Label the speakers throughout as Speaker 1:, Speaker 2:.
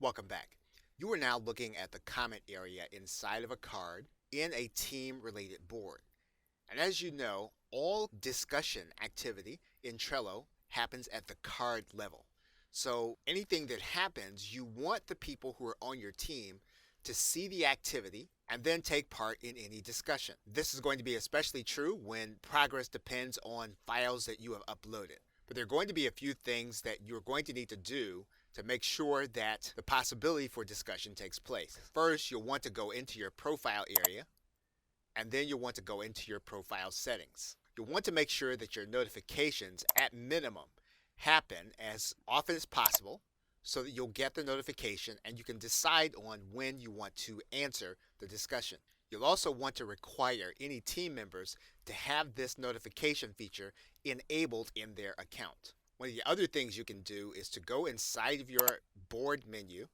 Speaker 1: Welcome back. You are now looking at the comment area inside of a card in a team-related board. And as you know, all discussion activity in Trello happens at the card level. So anything that happens, you want the people who are on your team to see the activity and then take part in any discussion. This is going to be especially true when progress depends on files that you have uploaded. But there are going to be a few things that you're going to need to do to make sure that the possibility for discussion takes place. First, you'll want to go into your profile area, and then you'll want to go into your profile settings. You'll want to make sure that your notifications, at minimum, happen as often as possible so that you'll get the notification and you can decide on when you want to answer the discussion. You'll also want to require any team members to have this notification feature enabled in their account. One of the other things you can do is to go inside of your board menu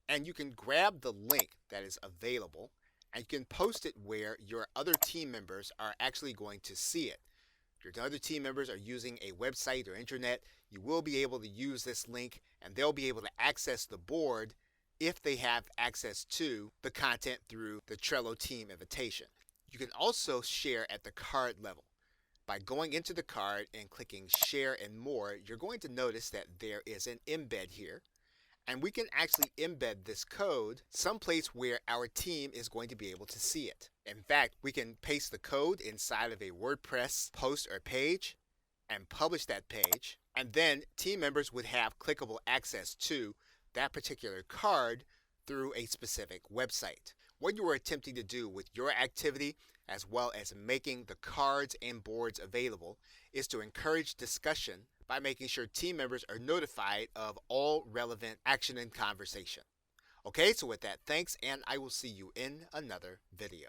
Speaker 1: and you can grab the link that is available and you can post it where your other team members are actually going to see it. If your other team members are using a website or internet, you will be able to use this link and they'll be able to access the board if they have access to the content through the Trello team invitation. You can also share at the card level. By going into the card and clicking share and more, you're going to notice that there is an embed here. And we can actually embed this code someplace where our team is going to be able to see it. In fact, we can paste the code inside of a WordPress post or page and publish that page. And then team members would have clickable access to that particular card through a specific website. What you are attempting to do with your activity, as well as making the cards and boards available, is to encourage discussion by making sure team members are notified of all relevant action and conversation. Okay, so with that, thanks, and I will see you in another video.